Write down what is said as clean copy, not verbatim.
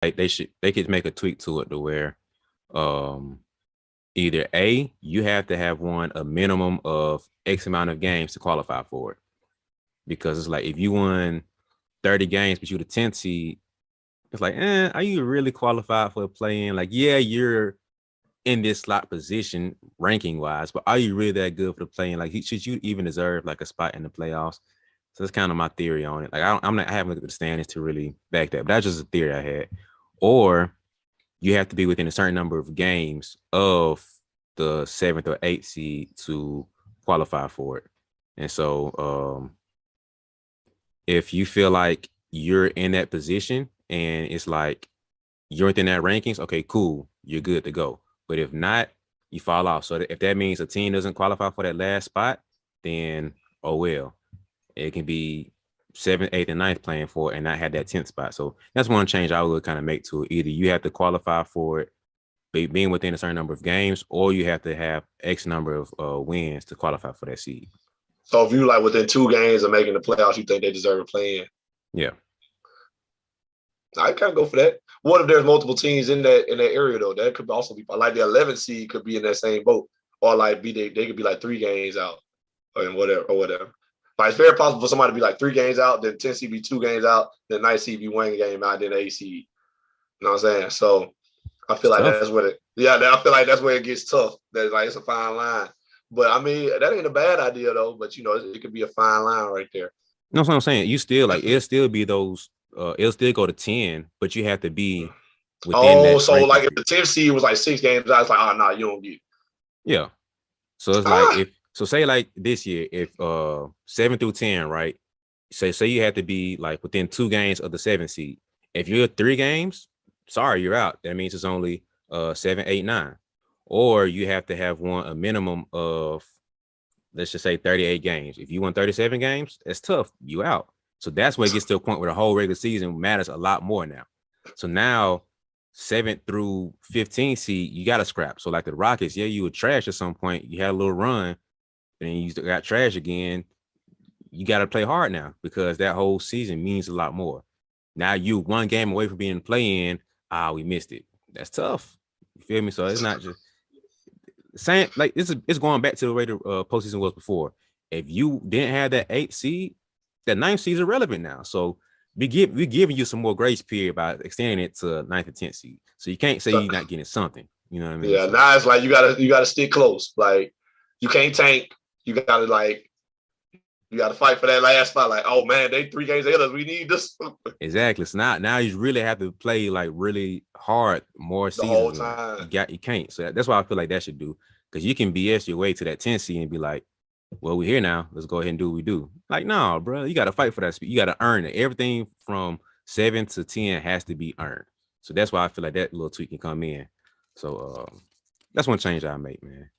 they could make a tweak to it to where either A, you have to have won a minimum of X amount of games to qualify for it. Because it's like if you won 30 games, but you're the 10th seed, it's like, are you really qualified for a play-in? Like, yeah, you're in this slot position ranking wise, but are you really that good for the play-in? Like, should you even deserve like a spot in the playoffs? So that's kind of my theory on it. Like, I haven't looked at the standings to really back that, but that's just a theory I had. Or you have to be within a certain number of games of the 7th or 8th seed to qualify for it. And so if you feel like you're in that position and it's like you're within that rankings, okay, cool, you're good to go. But if not, you fall off. So if that means a team doesn't qualify for that last spot, then oh well. It can be 7th, 8th, and 9th playing for it and not have that 10th spot. So that's one change I would kind of make to it. Either you have to qualify for it being within a certain number of games, or you have to have X number of wins to qualify for that seed. So if you like within 2 games of making the playoffs, you think they deserve a play-in? Yeah. I kind of go for that. What if there's multiple teams in that area though? That could also be like the 11th seed could be in that same boat, or like they could be like 3 games out, or whatever. Like it's very possible for somebody to be like 3 games out, then 10 seed be 2 games out, then 9 seed be 1 game out, then 8 seed. You know what I'm saying? So I feel like that's what I feel like that's where it gets tough. That like it's a fine line. But I mean, that ain't a bad idea though. But you know, it could be a fine line right there. No, that's what I'm saying. You still like it'll still be those. It'll still go to 10, but you have to be within that. So like if the 10th seed was like 6 games out, it's like, oh no, you don't get it. Yeah. So it's like say like this year, if 7 through 10, right? Say you have to be like within 2 games of the 7th seed. If you're 3 games, sorry, you're out. That means it's only 7, 8, 9. Or you have to have won a minimum of, let's just say 38 games. If you won 37 games, that's tough. You out. So that's where it gets to a point where the whole regular season matters a lot more now. So now 7th through 15 seed, you got to scrap. So like the Rockets, yeah, you were trash at some point. You had a little run, and you got trash again. You got to play hard now because that whole season means a lot more. Now you 1 game away from being in play-in. We missed it. That's tough. You feel me? So it's not just saying like it's going back to the way the postseason was before. If you didn't have that 8th seed, that 9th seed is irrelevant now. So we're giving you some more grace period by extending it to 9th and 10th seed. So you can't say you're not getting something. You know what I mean? Yeah, so now it's like you gotta stick close. Like you can't tank. You gotta fight for that last spot. Like, oh man, they 3 games ahead of us. We need this. Exactly. So now you really have to play like really hard more seasons. The whole time. You can't. So that's why I feel like that should do. Because you can BS your way to that 10 seed and be like, well, we're here now. Let's go ahead and do what we do. Like, no, bro, you got to fight for that speed. You got to earn it. Everything from 7 to 10 has to be earned. So that's why I feel like that little tweak can come in. So that's one change I make, man.